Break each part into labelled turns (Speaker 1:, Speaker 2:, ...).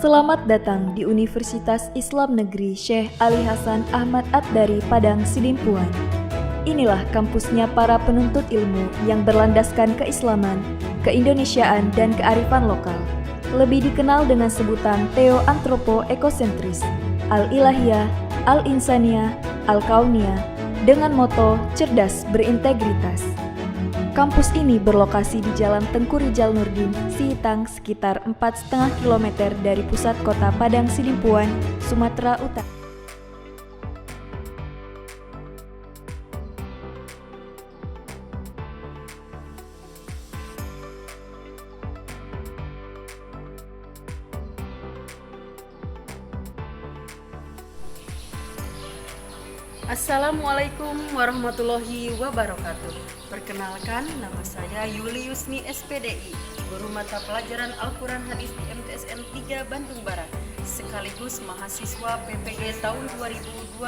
Speaker 1: Selamat datang di Universitas Islam Negeri Syekh Ali Hasan Ahmad At-Dari Padang Sidimpuan. Inilah kampusnya para penuntut ilmu yang berlandaskan keislaman, keindonesiaan, dan kearifan lokal. Lebih dikenal dengan sebutan Theo-Antropo-Ekosentris, Al-Ilahiyah, Al-Insaniyah, Al-Kauniyah, dengan moto cerdas berintegritas. Kampus ini berlokasi di Jalan Tengku Rijal Nurdin, Sihitang, sekitar 4,5 km dari pusat kota Padang Sidimpuan, Sumatera Utara.
Speaker 2: Assalamualaikum warahmatullahi wabarakatuh. Perkenalkan, nama saya Yuli Yusni SPDI, guru mata pelajaran Al-Quran Hadis di MTSN 3 Bandung Barat, sekaligus mahasiswa PPG tahun 2025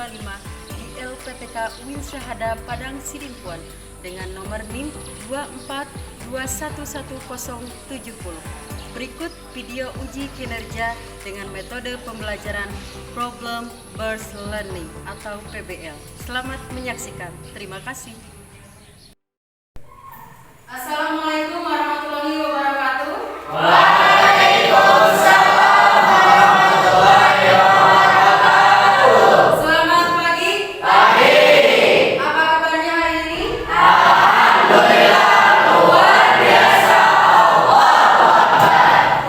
Speaker 2: di LPTK UIN Syahada Padang Sidimpuan dengan nomor NIM 2421170. Berikut video uji kinerja dengan metode pembelajaran Problem Based Learning atau PBL. Selamat menyaksikan. Terima kasih. Assalamualaikum warahmatullahi wabarakatuh.
Speaker 3: Waalaikumsalam warahmatullahi wabarakatuh.
Speaker 2: Selamat pagi.
Speaker 3: Pagi.
Speaker 2: Apa kabarnya hari ini?
Speaker 3: Alhamdulillah luar biasa.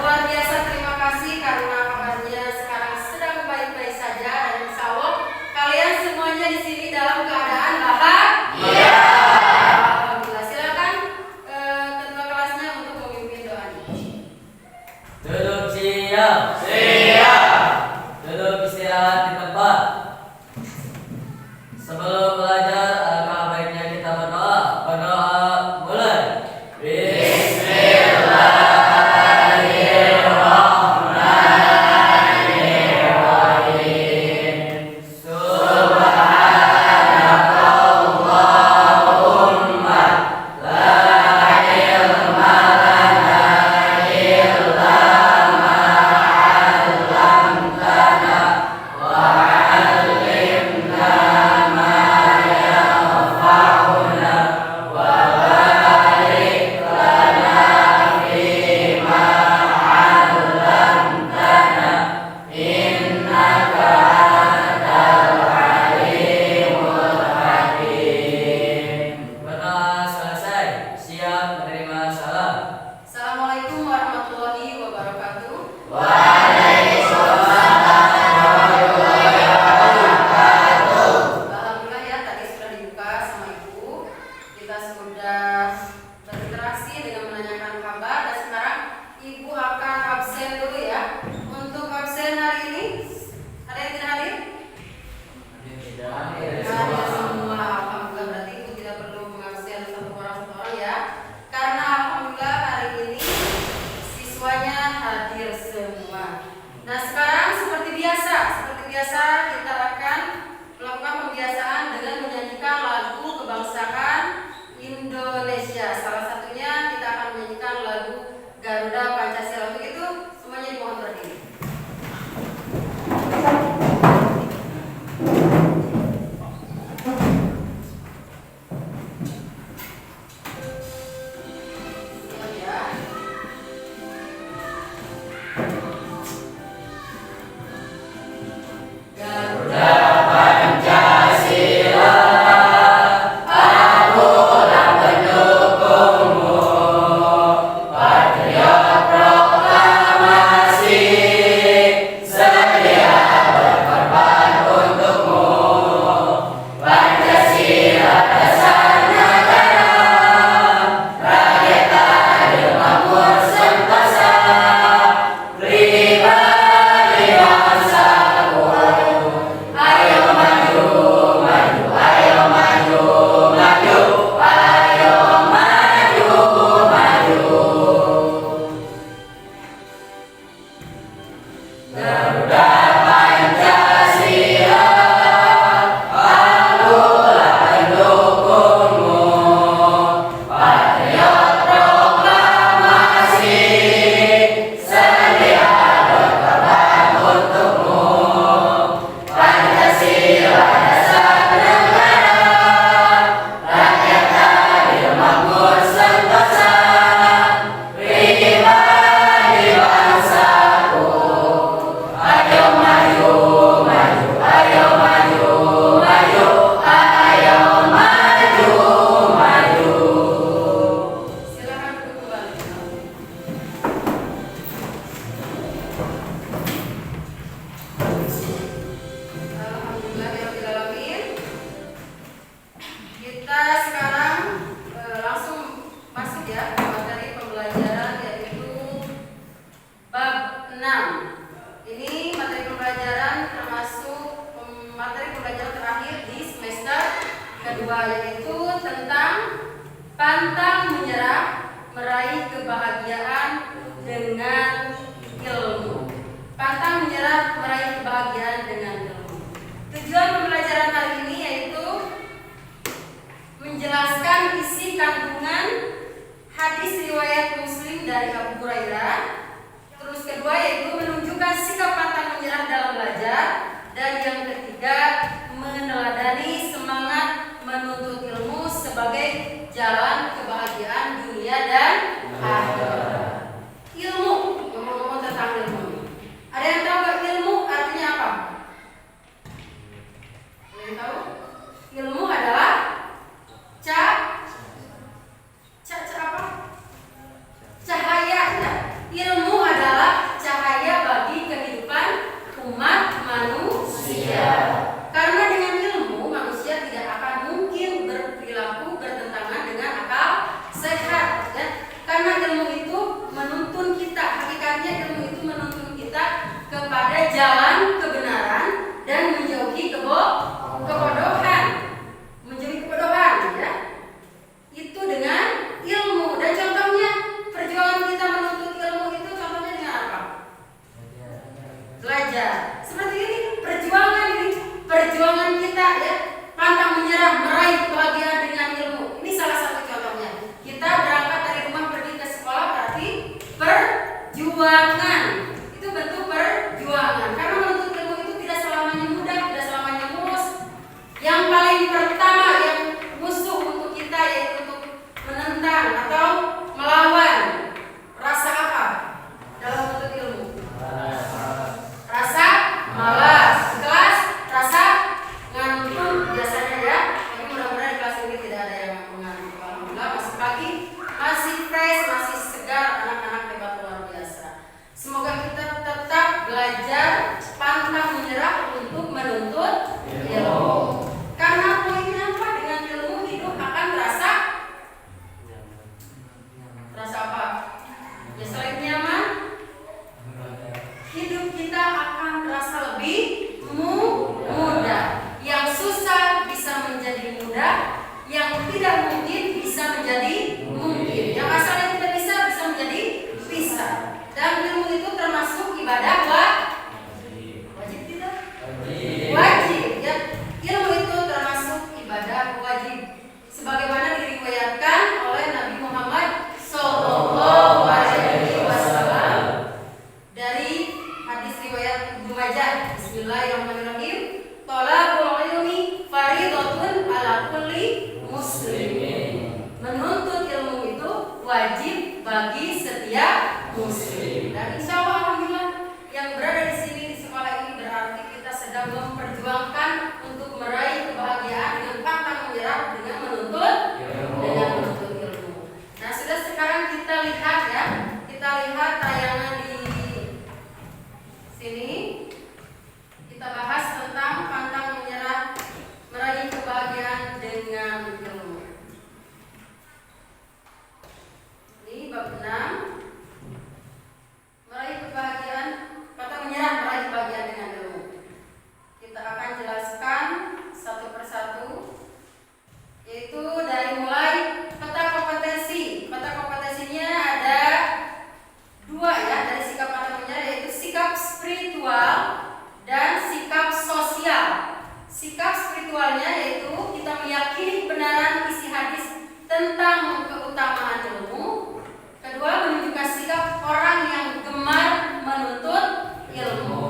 Speaker 2: Luar biasa, terima kasih karena kabarnya sekarang sedang baik-baik saja dan insya Allah kalian semuanya di sini dalam keadaan bahagia. Alhamdulillah. Silakan ketua kelasnya untuk memimpin doanya.
Speaker 3: Duduk siap. Siap. Duduk istirahat di tempat. Sebelum belajar, alangkah baiknya kita berdoa. Berdoa mulai. Bismillahirrahmanirrahim. Subhanakallahumma la ilma lana illa ma 'allamtana wa 'allimna ma yanfa'una wa barik lana fima 'allamtana innaka antal alimul hakim. Berdoa selesai, siap menerima salam.
Speaker 2: Assalamualaikum warahmatullahi wabarakatuh.
Speaker 3: Waalaikumsalam warahmatullahi wabarakatuh.
Speaker 2: Alhamdulillah ya, tadi sudah dibuka sama Ibu. Kita sudah berinteraksi dengan menanyakan kabar dan sekarang Ibu akan absen dulu ya. Untuk absen hari ini ada yang tidak hadir? Hadir semua. Alhamdulillah, berarti Ibu tidak perlu mengabsen satu orang ya. Karena alhamdulillah hari ini siswanya hadir semua. Nah, sekarang seperti biasa kita akan melakukan pembiasaan dengan menyanyikan lagu kebangsaan Indonesia. Salah satunya kita akan menyanyikan lagu Garuda Pancasila. Untuk itu semuanya dimohon berdiri. kedua yaitu tentang pantang menyerah meraih kebahagiaan dengan ilmu. Pantang menyerah meraih kebahagiaan dengan ilmu. Tujuan pembelajaran hari ini yaitu menjelaskan isi kandungan hadis riwayat Muslim dari Abu Hurairah. Terus kedua yaitu menunjukkan sikap pantang menyerah dalam belajar. Dan yang ketiga meneladani semangat menuntut ilmu sebagai jalan kebahagiaan dunia dan akhirat. Ilmu, ngomong-ngomong tentang ilmu. Ada yang tahu gak ilmu artinya apa? Ada yang tahu? Ilmu adalah apa? Cahaya ya. Ilmu adalah cahaya bagi kehidupan umat manusia. Karena dengan ilmu manusia tidak akan mungkin berperilaku bertentangan dengan akal sehat ya. Karena ilmu itu menuntun kita, hakikatnya ilmu itu menuntun kita kepada jalan kebenaran dan menjauhi kebodohan. Menjauhi kebodohan ya. Itu dengan ilmu. Dan contohnya perjuangan kita menuntut ilmu itu contohnya dengan apa? Belajar. Seperti ini perjuangan kita ya, pantang menyerah meraih kebahagiaan dengan ilmu. Ini salah satu contohnya. Kita berangkat dari rumah pergi ke sekolah berarti perjuangan. Itu bentuk perjuangan. Karena menuntut ilmu itu tidak selamanya mudah, tidak selamanya mulus. Yang paling pertama yang musuh untuk kita yaitu untuk menentang atau melawan rasa apa dalam menuntut ilmu? Rasa malas, kelas rasa ngantuk biasanya ya. Tapi mudah-mudahan di kelas ini tidak ada yang mengantuk. Alhamdulillah masih pagi, masih fresh, masih segar, anak-anak hebat luar biasa. Semoga kita tetap belajar pantang menyerah untuk menuntut ilmu. Karena poinnya apa? Dengan ilmu hidup akan terasa apa? Ya selain nyaman, hidup kita akan terasa lebih mudah. Yang susah bisa menjadi mudah, yang tidak mungkin bisa menjadi mungkin, yang asalnya tidak bisa menjadi bisa. Dan ilmu itu termasuk ibadah wajib tidak? Wajib ya. Ilmu itu termasuk ibadah wajib. Sebagaimana diriwayatkan oleh Nabi Muhammad Sallallahu Alaihi Wasallam dari hadis riwayat Ibnu Majah. Bismillahirrahmanirrahim. Thalabul ilmi fardhatun ala kulli muslimin. Menuntut ilmu itu wajib bagi setiap muslim. Dan insya Allah alhamdulillah yang berada di sini di sekolah ini berarti kita sedang memperjuangkan untuk meraih kebahagiaan dengan pantang menyerah dengan menuntut ilmu. Nah sudah sekarang kita lihat ya, kita lihat tayangan di sini. Kita bahas tentang pantang menyerah meraih kebahagiaan dengan ilmu. Ini bab 6. Meraih kebahagiaan, pantang menyerah meraih kebahagiaan dengan ilmu. Kita akan jelaskan satu persatu, yaitu dari mulai peta kompetensi. Peta kompetensinya ada 2 ya, dari sikap pantang menyerah yaitu sikap spiritual dan sikap sosial. Sikap spiritualnya yaitu kita meyakini kebenaran isi hadis tentang keutamaan ilmu. Kedua, menunjukkan sikap orang yang gemar menuntut ilmu.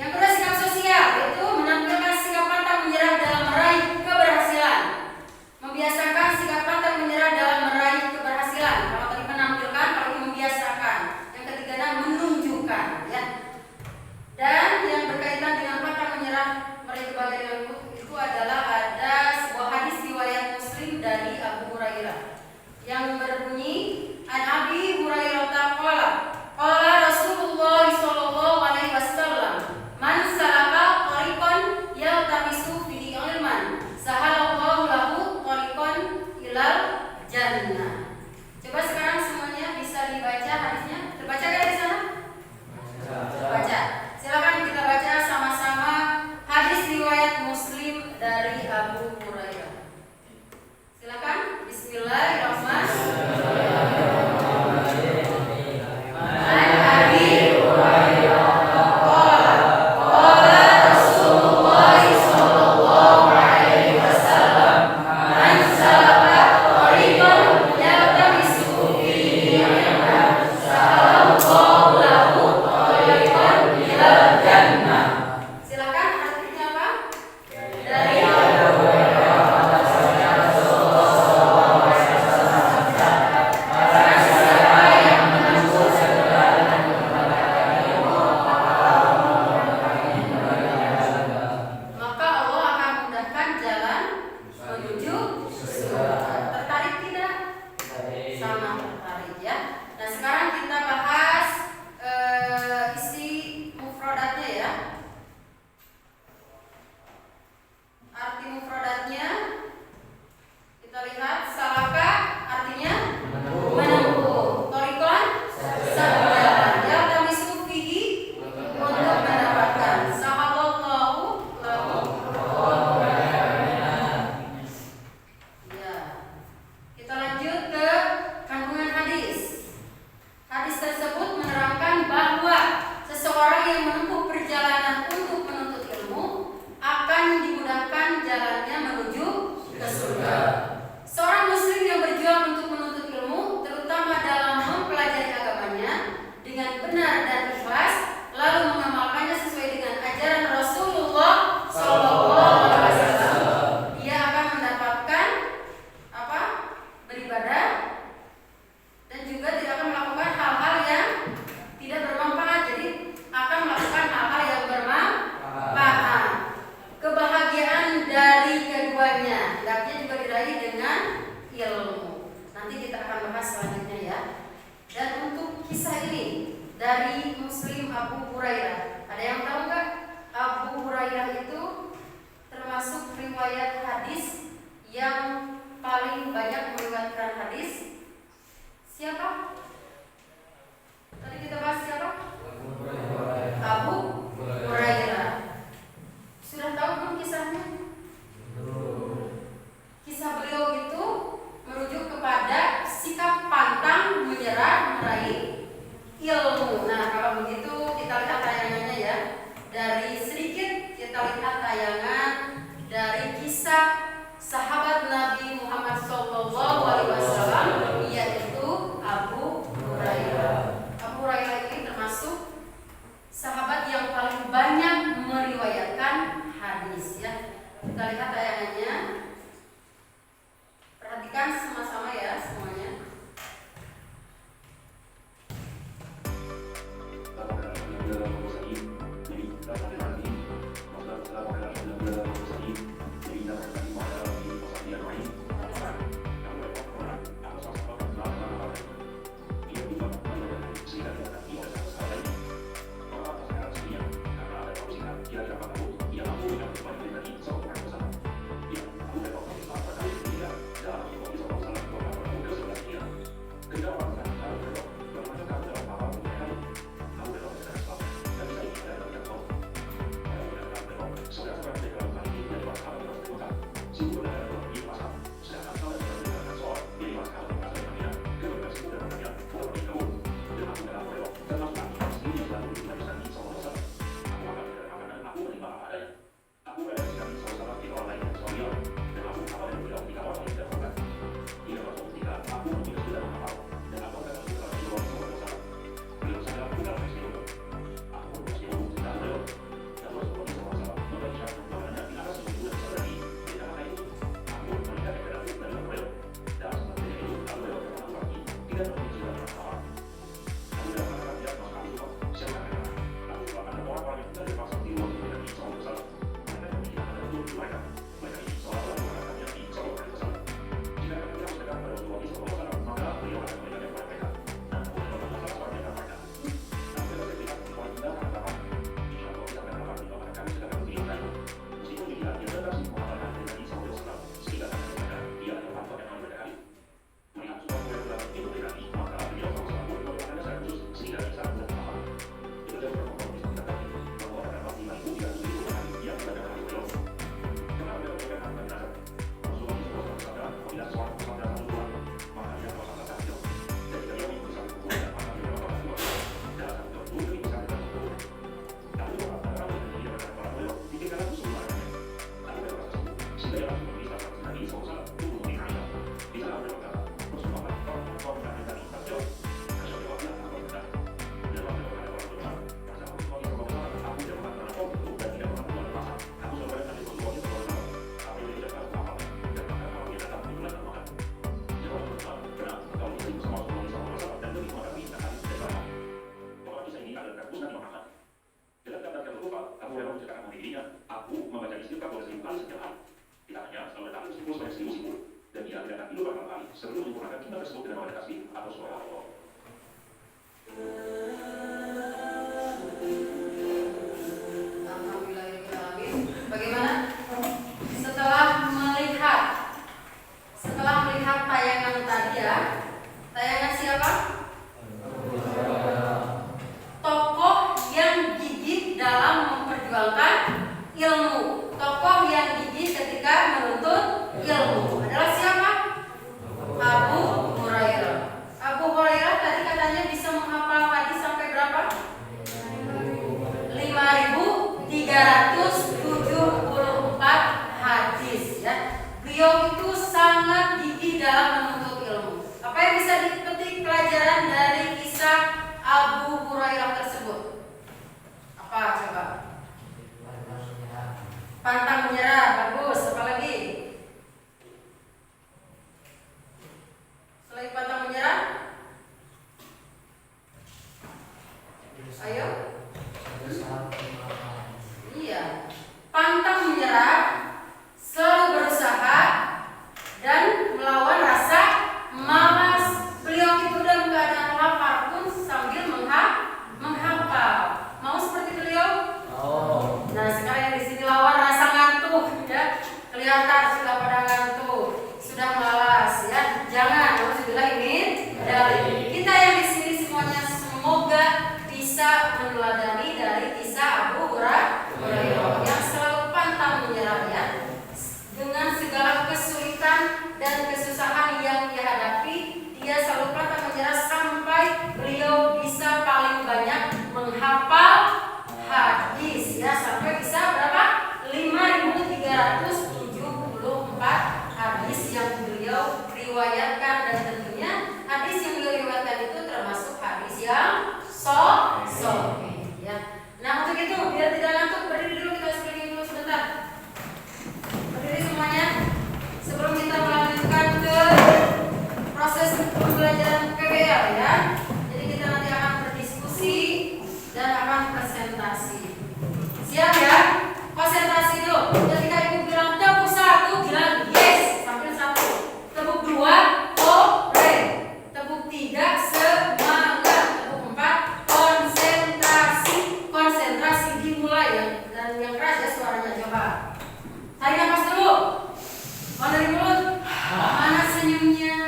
Speaker 2: Yang kedua, sikap sosial yaitu menampilkan sikap pantang menyerah dalam meraih keberhasilan. Membiasakan sikap pantang menyerah dalam meraih keberhasilan. Kalau tadi menampilkan, kalau ini membiasakan. Yang ketiga, menunjukkan ya. Dan yang berkaitan dengan pantang menyerah meraih kebahagiaan itu adalah ada sebuah hadis riwayat Muslim dari Abu Hurairah yang berbunyi an Abi Hurairah qala qala Rasulullah sallallahu alaihi wasallam man salaka tariqan yaltamisu fihi ilman sahalallahu lahu tariqan ilal jannah. Coba sekarang semuanya bisa dibaca hadisnya. Terbaca kan di sana? Baca. Silakan kita baca sama-sama hadis riwayat Muslim dari Abu Hurairah. keduanya, hendaknya juga diraih dengan ilmu. Nanti kita akan bahas selanjutnya ya. Dan untuk kisah ini dari Muslim Abu Hurairah, ada yang tahu nggak? Abu Hurairah itu termasuk riwayat hadis yang paling banyak meriwayatkan hadis. Siapa? Tadi kita bahas siapa? Abu Hurairah. Sudah tahu belum kisahnya? Kisah beliau itu merujuk kepada sikap pantang menyerah meraih ilmu. Nah, kalau begitu kita lihat tayangannya ya. Dari sedikit kita lihat tayangan dari kisah sahabat Nabi Muhammad SAW, yaitu Abu Hurairah. Abu Hurairah ini termasuk sahabat yang paling banyak meriwayatkan hadis ya. Kita lihat tayangannya. Perhatikan sama-sama ya semuanya.
Speaker 4: Sebelum menggunakan jumlah tersebut dengan nama tasbih atau surah Allah.
Speaker 2: Alhamdulillahirrahmanirrahim. Bagaimana? Setelah melihat tayangan tadi ya, tayangan siapa? Tokoh yang gigih dalam memperjuangkan ilmu. Tokoh yang gigih ketika menuntut ilmu adalah siapa? Abu Hurairah. Abu Hurairah tadi katanya bisa menghafal hadis sampai berapa? 5.374 hadis ya. Beliau itu sangat gigih dalam menuntut ilmu. Apa yang bisa dipetik pelajaran dari kisah Abu Hurairah tersebut? Apa coba? Pantang menyerah, bagus. Apa lagi? Selain pantang menyerah? Ayo. Iya. Pantang menyerah, selalu berusaha. Kelihatan sudah pada ngantuk, sudah malas ya. Jangan, harus bilang ini dari kita yang di sini semuanya semoga bisa meneladani dari kisah Abu Hurairah yang selalu pantang menyerah ya. Dengan segala kesulitan dan kesusahan yang dihadapi, dia selalu pantang menyerah sampai beliau bisa paling banyak menghafal hadis ya, sampai bisa berapa? 5.374 hadis yang beliau riwayatkan, dan tentunya hadis yang beliau riwayatkan itu termasuk hadis yang sahih ya. Nah, untuk itu biar tidak ngantuk, berdiri dulu, kita screening dulu sebentar. Berdiri semuanya sebelum kita melanjutkan ke proses pembelajaran PBL ya. Jadi kita nanti akan berdiskusi dan akan presentasi. Siap ya? Konsentrasi dulu. Ketika ibu bilang tepuk 1, bilang yes sambil 1. Tepuk 2, oke. Tepuk 3, semangat. Tepuk 4, konsentrasi. Konsentrasi dimulai ya. Dan yang keras ya suaranya, coba. Tarik nafas dulu. Mau dari mulut. Mana senyumnya?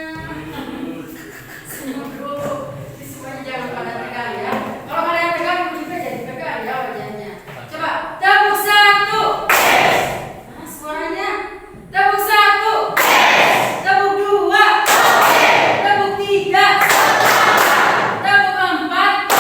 Speaker 2: Senyum dulu. Di semuanya jangan pada tegang ya. Kalau kalian tegang juga jadi tegang ya wajahnya. Coba tepuk 1. Nah, suaranya. Tepuk 1. Tepuk 2. Tepuk 3. Tepuk 4.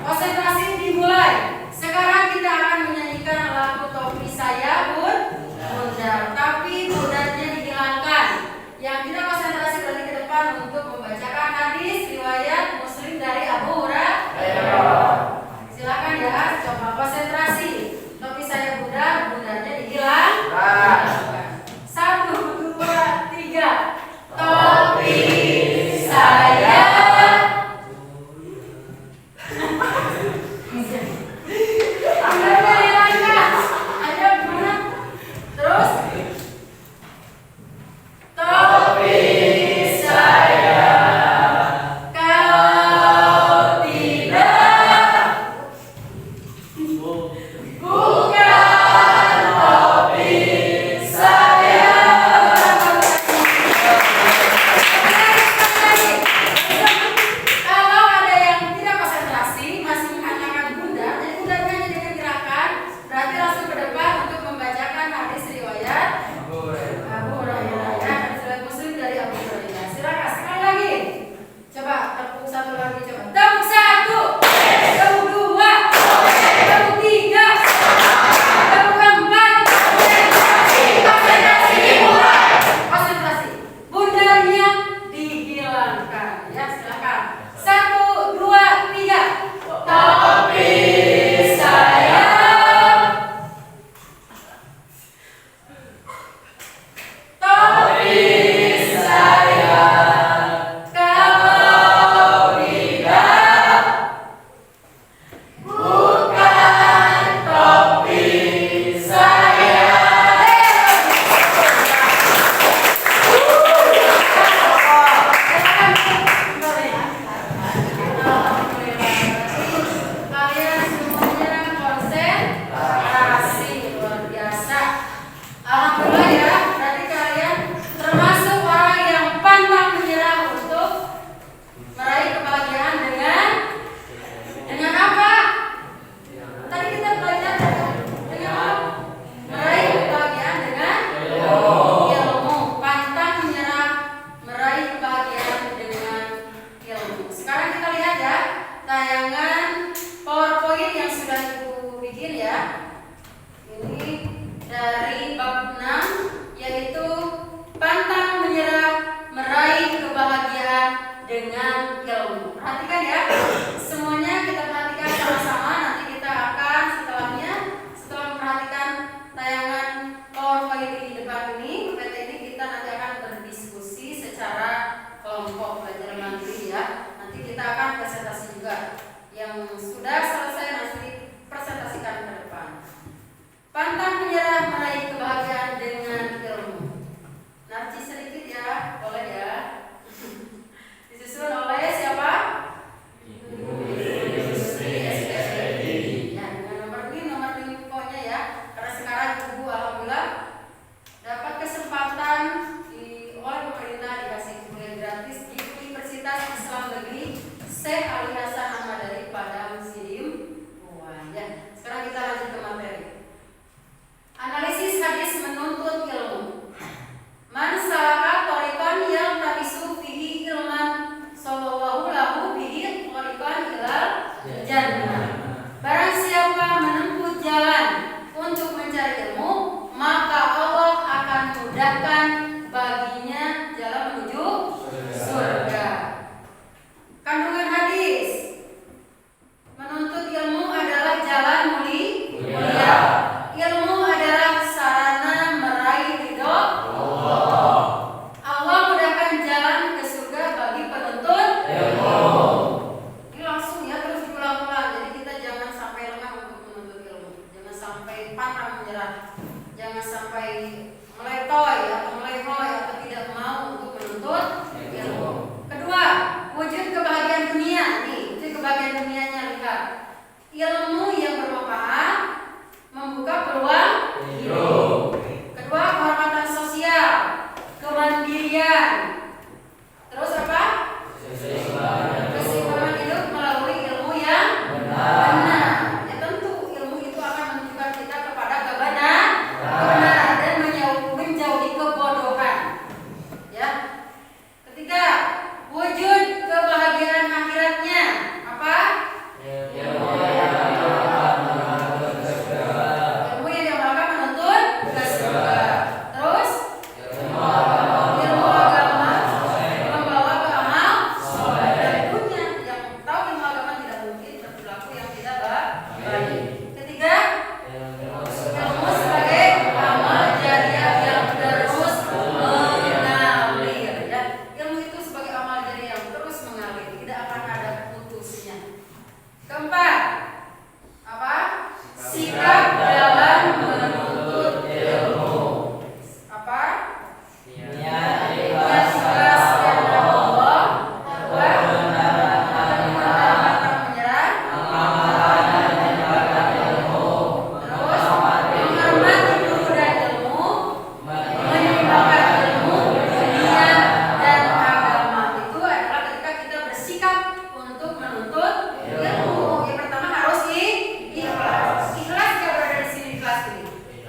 Speaker 2: Konsentrasi dimulai. Sekarang kita akan menyanyikan lagu Topi Saya Bundar, tapi bundarnya dihilangkan. Yang tidak konsentrasi berarti ke depan untuk membacakan hadis riwayat Muslim dari Abu Hurairah. Silakan ya, coba konsentrasi. Topi saya bundar, bundarnya dihilangkan. 1, 2, 3. Topi saya. Bundarnya dihilangkan. Ayo gimana? Terus. Topi saya. Kalau tidak, bukan topi saya. Kalau ada yang tidak konsentrasi, masih mengatakan bundar, jadi bundarnya hanya dengan gerakan, berarti langsung ke depan untuk membacakan hadis riwayat Abu Hurairah ya, hadis riwayat Muslim dari Abu Hurairah. Silakan sekali lagi. Coba tepuk 1 lagi, coba. Tepuk 1. Tepuk 2. Tepuk 3. Tepuk 4. Konsentrasi dimulai. Konsentrasi. Bundarnya dihilangkan ya, silakan. 1, 2, 3. Topi saya. Topi saya. Kalau tidak, bukan topi saya. Kalian semuanya konsentrasi luar biasa. Alhamdulillah ya, berarti kalian termasuk orang yang pantang menyerah untuk meraih kebahagiaan dengan apa? Tadi kita belajar dengan apa? Meraih kebahagiaan dengan ilmu. Pantang menyerah, meraih kebahagiaan dengan ilmu. Sekarang kita lihat ya tayangan PowerPoint yang sudah Ibu bikin ya. Ini dari bab 6, yaitu pantang menyerah, meraih kebahagiaan dengan ilmu. Perhatikan ya, semuanya kita perhatikan sama-sama. Nanti kita akan setelah memperhatikan tayangan PowerPoint di depan ini, kita nanti akan berdiskusi secara kelompok belajar mandiri ya. Nanti kita akan presentasi juga. Yang sudah selesai nanti presentasikan ke depan. Pantang menyerah, meraih menyerah. Jangan sampai meletoy atau melehoy atau tidak mau untuk menuntut ilmu. Kedua, wujud kebahagiaan dunia. Nih, itu kebahagiaan dunianya, lihat. Ilmu yang bermanfaat membuka peluang hidup. Kedua, kehormatan sosial, kemandirian. Terus apa? Keseimbangan hidup melalui ilmu yang benar. Ya tentu ilmu itu akan menunjukkan kita kepada kebenaran dan menjauhi kebodohan. Ya. Ketiga, wujud kebahagiaan akhiratnya. Apa? Ilmu yang diamalkan menuntut ke surga. Terus ilmu agama membawa ke amal soleh. Dan punya yang tahu ilmu agama tidak mungkin berperilaku yang tidak baik. Ketiga, ilmu sebagai amal jariah yang terus mengalir. Ya, ilmu itu sebagai amal jariah yang terus mengalir, tidak akan ada putusnya. Keempat, apa? Sikap dalam menuntut ilmu. Apa? Niat ikhlas karena Allah. Kedua, pantang menyerah. Terus, menghormati guru dan ilmu, menyeimbangkan ilmu, dunia dan agama. Itu adalah ketika kita bersikap untuk menuntut ilmu. Yang pertama harus ikhlas. Ikhlas juga berada di sini, ikhlas ini.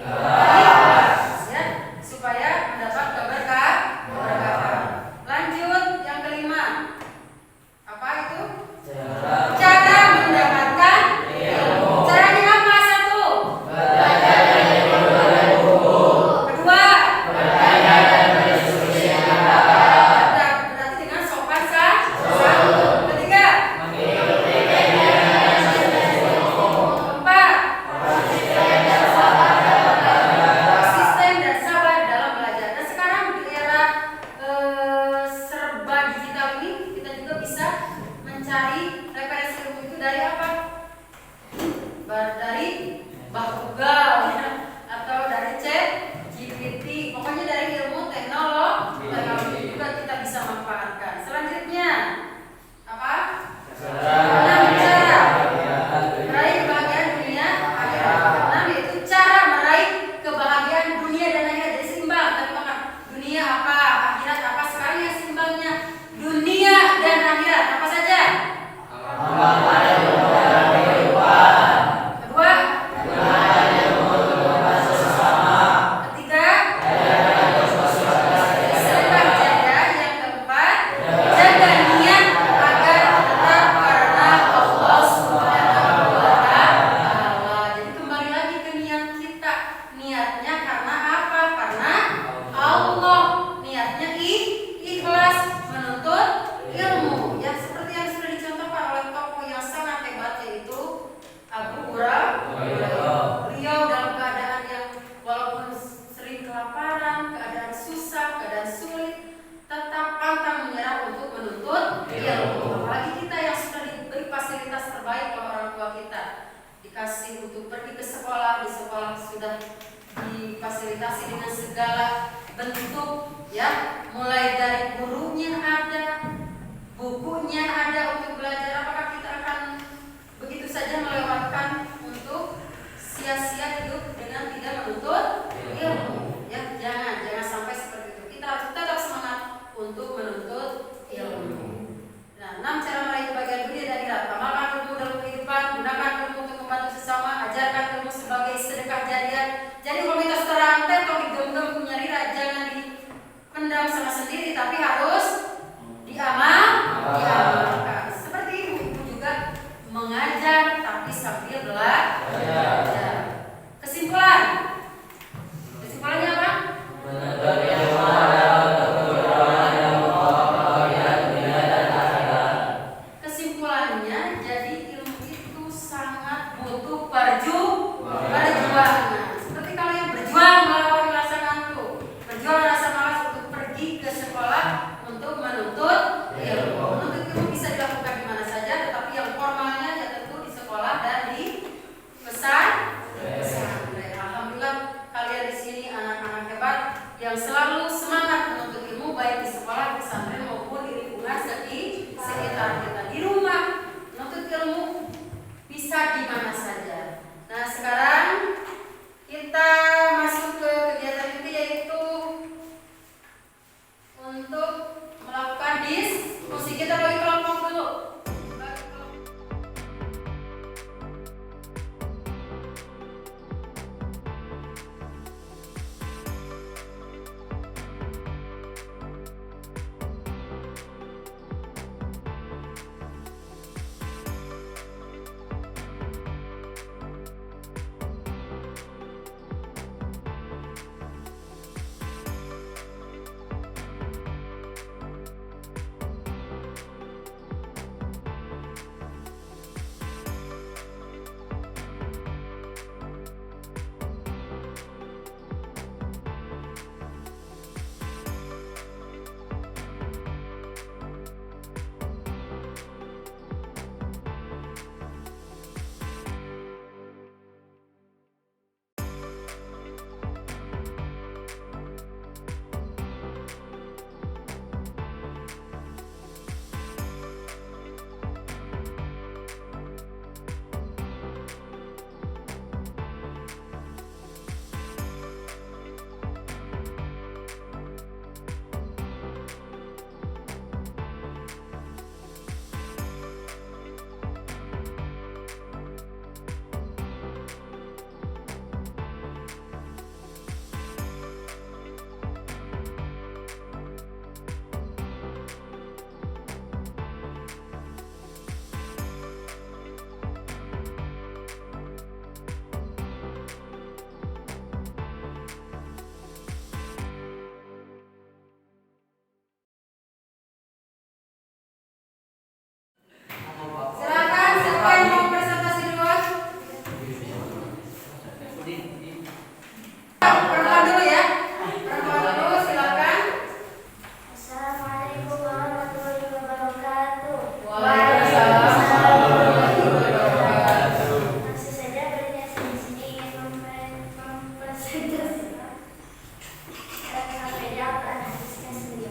Speaker 2: Ikhlas, ya, supaya mendapat keberkahan. Lanjut yang kelima. Apa itu? Cara mendapatkan ilmu. Caranya apa? Satu. Kedua. Berarti dengan sopan santun. Ketiga. Keempat. Konsisten dan sabar dalam belajar. Dan sekarang di era serba digital ini, kita juga bisa mencari referensi ilmu itu dari apa? Dari Google, ya, atau dari ChatGPT. Pokoknya dari ilmu teknologi juga kita bisa manfaatkan. Selanjutnya apa? 6 cara meraih kebahagiaan dunia akhirat. 6 yaitu cara meraih kebahagiaan dunia dan akhirat. Jadi seimbang. Tadi makan dunia apa, akhirat apa. Sekarang yang seimbangnya dunia dan akhirat. Apa saja? Kedua. Ketiga. Sedekah jariah. Yang keempat, jaga niat agar tetap karena Allah Subhanahu wa Ta'ala. Jadi kembali lagi ke niat kita. Niatnya karena apa? Karena Allah. Niatnya ikhlas menuntut ilmu. Ya, seperti yang sudah dicontohkan oleh tokoh yang sangat hebat, yaitu Abu Hurairah. Beliau dalam keadaan yang walaupun sering kelaparan, keadaan susah, keadaan sulit, tetap pantang menyerah untuk menuntut ilmu. Apalagi kita yang sudah diberi fasilitas terbaik oleh orang tua kita, dikasih untuk pergi ke sekolah, di sekolah sudah difasilitasi dengan segala bentuk, ya, mulai dari gurunya ada, bukunya ada untuk belajar. Apakah kita akan begitu saja melewatkan untuk sia-sia hidup dengan tidak menuntut ilmu? Ya, jangan sampai seperti itu. Kita harus tetap semangat untuk menuntut ilmu. Nah, 6 cara meraih kebahagiaan dunia dan akhirat. Amalkan ilmu dalam kehidupan, gunakan ilmu untuk membantu sesama, ajarkan ilmu sebagai sedekah jariah. Jadi kalau kita seterang atau digenggam nyari, jangan dipendam sama sendiri, tapi harus diamalkan. Seperti ibu juga mengajar tapi sambil belajar. Kesimpulan, yang selalu semangat menuntut ilmu baik di sekolah, di pesantren maupun di lingkungan sekitar kita. Di rumah menuntut ilmu bisa di mana saja. Nah, sekarang kita masuk ke kegiatan inti, yaitu untuk melakukan diskusi. Kita bagi kelompok dulu. Silakan, siapa yang mau presentasi duluan? Perempuan dulu ya. Perempuan dulu, silakan.
Speaker 5: Assalamualaikum warahmatullahi wabarakatuh.
Speaker 2: Waalaikumsalam warahmatullahi wabarakatuh.
Speaker 5: Langsung saja berbiasa di sini ingin mempresentasikan faedah dan hadisnya 9.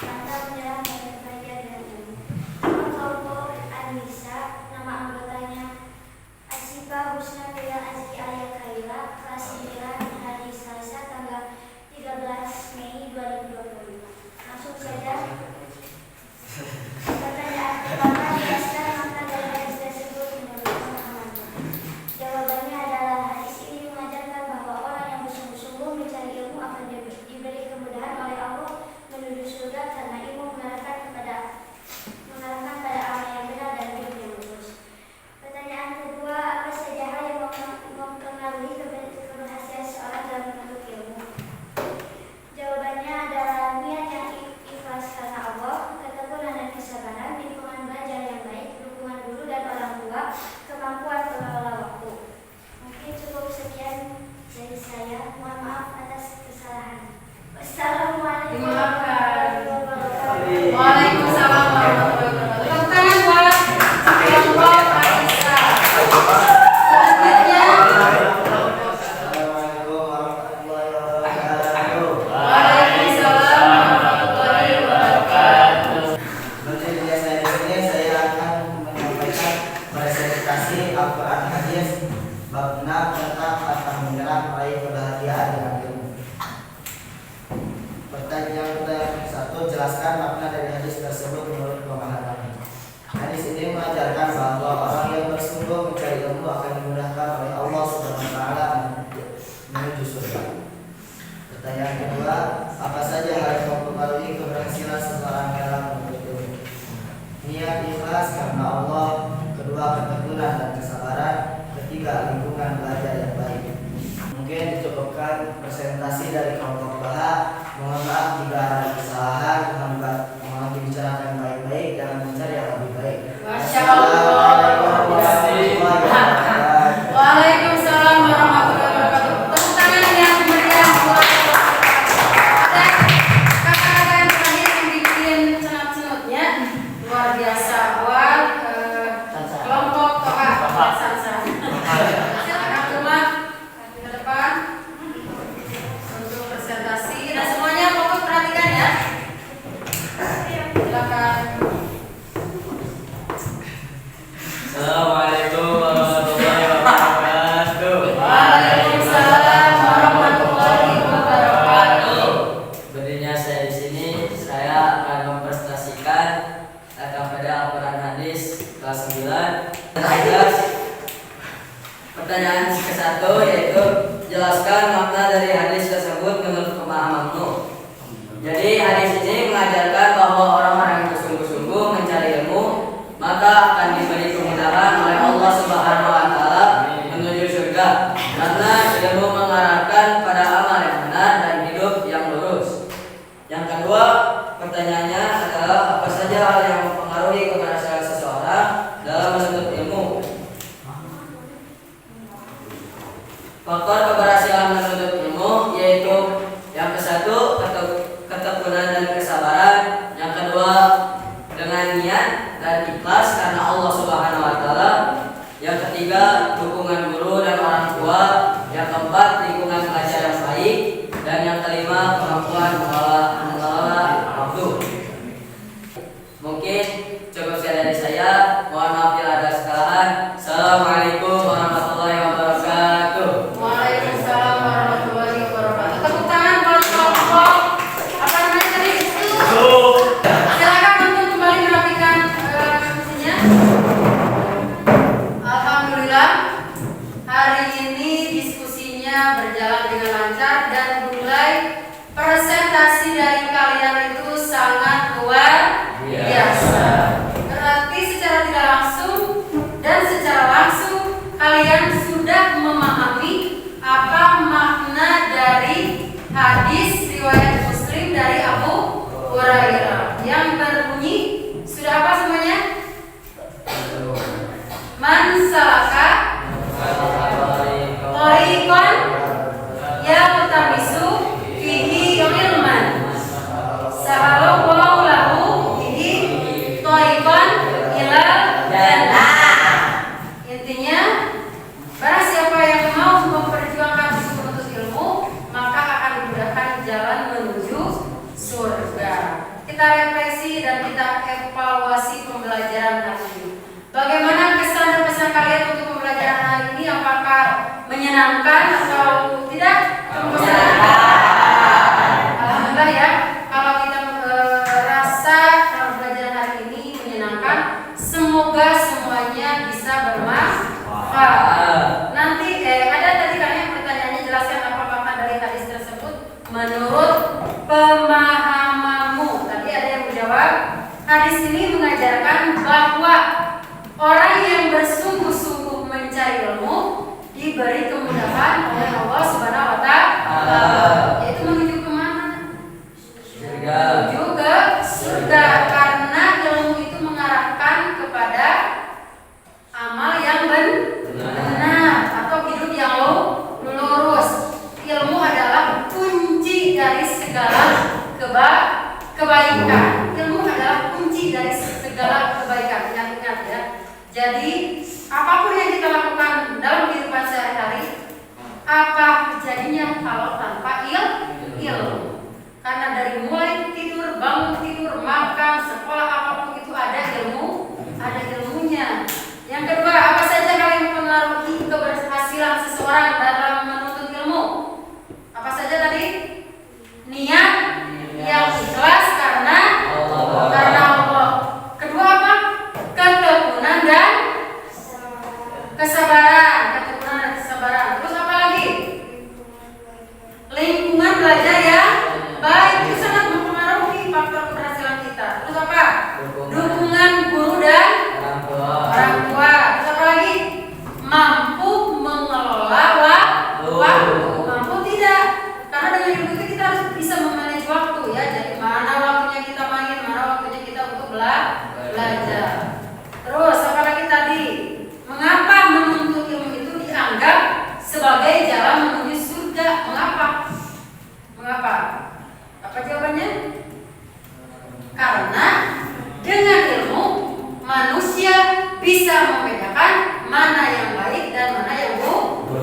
Speaker 5: Tanda menyerang dari faedah dan ilmu. Kelompok An-Nisa, nama anggotanya Asifa Husna Fila Azki Ayah Kaila, kelas 9, hari Selasa tanggal 13 Mei 2025. Langsung saja. Pertanyaan pertama, jelaskan makna dari hadis tersebut menurut pemahamannya. Jawabannya adalah hadis ini mengajarkan bahwa orang yang bersungguh-sungguh mencari ilmu akan diberi kemudahan oleh Allah menuju surga karena ilmu mengarahkan pada amal yang benar dan hidup yang lurus. Pertanyaan kedua, apa saja hal yang mempengaruhi keberhasilan seorang dalam menuntut ilmu? Jawabannya adalah niat yang ikhlas karena Allah, ketekunan dan kesabaran, lingkungan belajar yang baik, dukungan guru dan orang tua, kemampuan mengelola waktu. Mungkin cukup sekian dari saya. Mohon maaf atas kesalahan. Wassalamualaikum warahmatullahi wabarakatuh.
Speaker 2: Waalaikumsalam warahmatullahi wabarakatuh. Tepuk tangan buat kelompok Anissa. Selanjutnya, Waalaikumsalam warahmatullahi wabarakatuh.
Speaker 6: Menurut saya di sini saya akan menyampaikan presentasi Al-Quran hadis bab 6 tentang akan menyerang meraih kebahagiaan dengan ilmu. Pertanyaan satu, jelaskan makna dari hadis tersebut menurut pemahaman. Hadis ini mengajarkan bahwa orang yang bersungguh mencari ilmu akan dimudahkan oleh Allah Subhanahu wa taala menuju surga. Pertanyaan kedua, apa saja hal yang mempengaruhi keberhasilan seseorang dalam menuntut ilmu? Niat ikhlas karena Allah, kedua ketekunan dan kesabaran, ketiga lingkungan belajar yang baik. Mungkin dicukupkan presentasi dari kelompok Baha. Mohon maaf jika ada kesalahan, mohon dibicarakan baik-baik, jangan mencari yang lebih baik.
Speaker 2: Masya Allah. Waalaikumsalam warahmatullahi wabarakatuh. Tepuk tangan yang meriah buat kakak-kakak yang terakhir yang bikin cenut-cenutnya. Luar biasa buat kelompok Toha Sansa. Silakan rumah ke depan untuk presentasi dan semua kita refleksi dan kita evaluasi pembelajaran hari ini. Bagaimana kesan dan pesan kalian untuk pembelajaran hari ini? Apakah menyenangkan atau tidak? Alhamdulillah ya. Kalau kita merasa pembelajaran hari ini menyenangkan, semoga semuanya bisa bermanfaat. Nanti ada tadi kalian pertanyaannya, jelaskan apa makna dari hadis tersebut menurut pemahamanmu. Tadi ada yang menjawab, hadis ini mengajarkan bahwa orang yang bersungguh-sungguh mencari ilmu diberi kemudahan oleh Allah Subhanahu wa Ta'ala. Yaitu menuju ke mana? Menuju ke surga, karena ilmu itu mengarahkan kepada amal yang benar atau hidup yang lurus. Ilmu adalah kunci dari segala kebaikan. Ilmu adalah kunci dari segala kebaikan. Ingat ya. Jadi apapun yang kita lakukan dalam kehidupan sehari-hari, apa jadinya kalau tanpa ilmu? Karena dari mulai tidur, bangun tidur, makan, sekolah, apapun itu ada ilmunya. Yang kedua, apa saja kalian mempengaruhi keberhasilan seseorang dalam menuntut ilmu? Apa saja tadi? Niat yang ikhlas karena Allah. Kedua apa? Ketekunan dan kesabaran. Terus apa lagi? Lingkungan belajar yang baik, itu sangat mempengaruhi faktor keberhasilan kita. Terus apa? Dukungan guru dan orang tua. Terus apa lagi? Mampu mengelola waktu. Mampu tidak? Karena dengan ilmu itu kita harus bisa memanage waktu ya. Jadi mana waktunya kita main, mana waktunya kita untuk belajar. Terus apa lagi tadi? Mengapa menuntut ilmu itu dianggap sebagai jalan menuju surga? Mengapa? Apa jawabannya? Karena dengan ilmu manusia bisa membedakan mana yang baik dan mana yang buruk,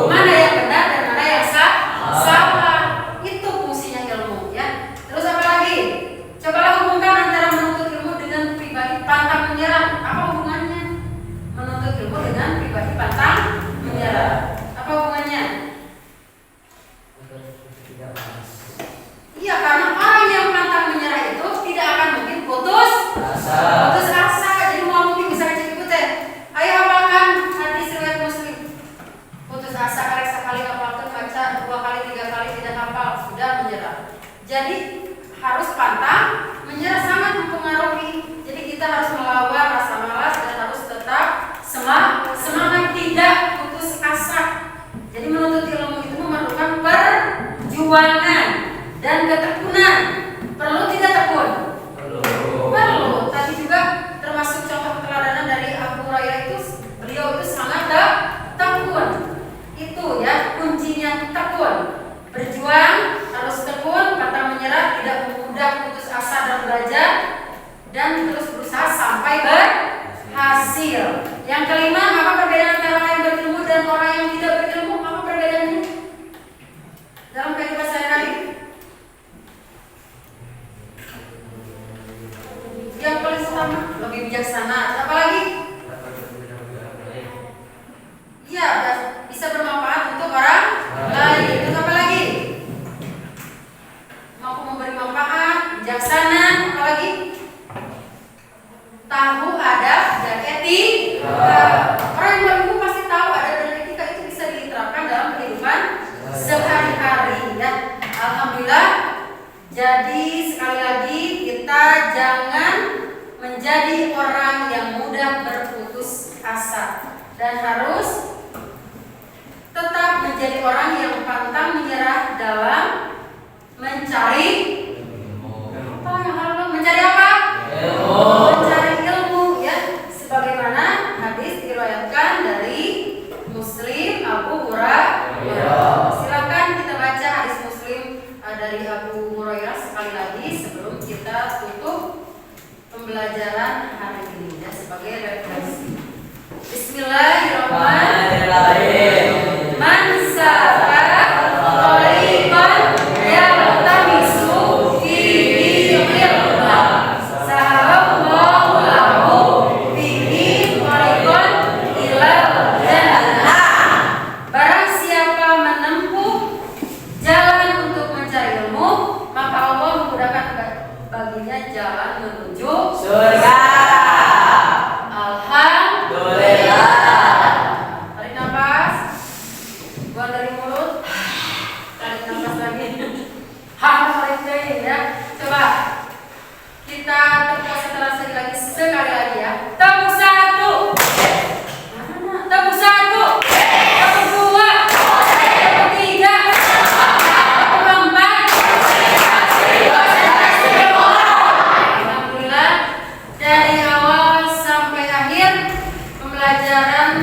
Speaker 2: mana yang benar dan mana yang salah. Itu fungsinya ilmu ya. Terus apa lagi? Cobalah hubungkan antara menuntut ilmu dengan pribadi pantang menyerah. Apa hubungannya? Menuntut ilmu dengan pribadi pantang menyerah. Apa hubungannya? Iya, karena orang yang pantang menyerah itu tidak akan mungkin putus asa. Jadi mau mungkin bisa ikut ayo hafalkan hadis riwayat Muslim. Putus asa sekali hafalkan, baca 2 kali 3 kali tidak hafal, sudah menyerah. Jadi harus pantang menyerah, sangat mempengaruhi. Jadi kita harus melawan rasa malas dan harus tetap semangat, tidak putus asa. Jadi menuntut ilmu itu memerlukan perjuangan dan ketekunan. Perlu tidak tekun? Perlu. Tadi juga termasuk contoh keteladanan dari Abu Hurairah itu, beliau itu sangat tekun. Itu ya kuncinya, tekun. Berjuang, harus tekun, pantang menyerah, tidak mudah putus asa dan belajar, dan terus berusaha sampai berhasil. Yang kelima, apa perbedaan antara orang yang berilmu dan orang yang tidak berilmu? Apa perbedaannya dalam kehidupan sehari-hari? Yang paling utama lebih bijaksana. Apa lagi? Iya, bisa bermanfaat untuk orang lain. Terus apa lagi? Mampu memberi manfaat, bijaksana. Apa lagi? Tahu adab dan etika. Orang yang berilmu pasti tahu adab dan etika, itu bisa diterapkan dalam kehidupan sehari-hari ya. Alhamdulillah. Jadi sekali lagi kita jangan menjadi orang yang mudah berputus asa dan harus tetap menjadi orang yang pantang menyerah dalam mencari mencari apa? Mencari ilmu ya, sebagaimana hadis diriwayatkan dari Muslim Abu Hurairah. Silakan kita baca hadis Muslim dari Abu Hurairah sekali lagi sebelum kita tutup pembelajaran hari ini ya, sebagai refleksi. Bismillahirrahmanirrahim. Man salaka thariqan yaltamisu fihi ilman satu-satunya jalan menuju
Speaker 3: surga.
Speaker 2: Alhamdulillah. Tarik nafas, buang dari mulut, tarik nafas lagi. Tarik lagi ya. Coba kita tepuk setelah sekali lagi ya. Tepuk satu, tepuk satu, tepuk dua, tepuk tiga, tepuk empat. Alhamdulillah, dari awal sampai akhir pembelajaran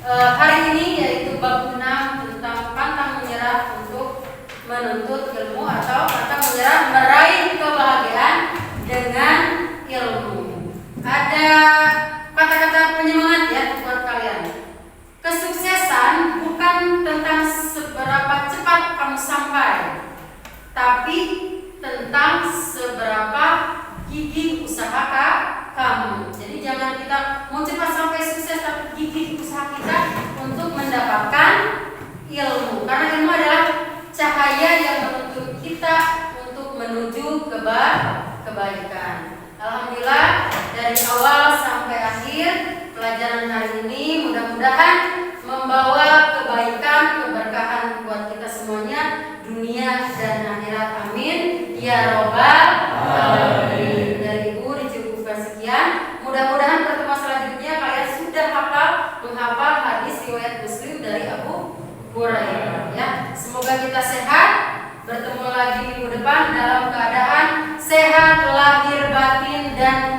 Speaker 2: hari ini yaitu bab 6 tentang pantang menyerah untuk menuntut ilmu atau pantang menyerah meraih kebahagiaan dengan ilmu. Ada kata-kata penyemangat ya buat kalian. Kesuksesan bukan tentang seberapa cepat kamu sampai, tapi tentang seberapa gigih usaha kamu. Jadi jangan kita mau cepat sampai sukses, tapi gigih usaha kita untuk mendapatkan ilmu. Karena ilmu adalah cahaya yang menuntun kita untuk menuju kebaikan. Alhamdulillah, dari awal sampai akhir pelajaran hari ini mudah-mudahan membawa kebaikan, keberkahan buat kita semuanya, dunia dan akhirat. Amin ya robbal alamin. Dari Ibu dicukupkan sekian. Mudah-mudahan pertemuan selanjutnya kalian sudah menghafal hadis riwayat Muslim dari Abu Hurairah ya. Semoga kita sehat, bertemu lagi minggu depan dalam keadaan sehat lahir batin dan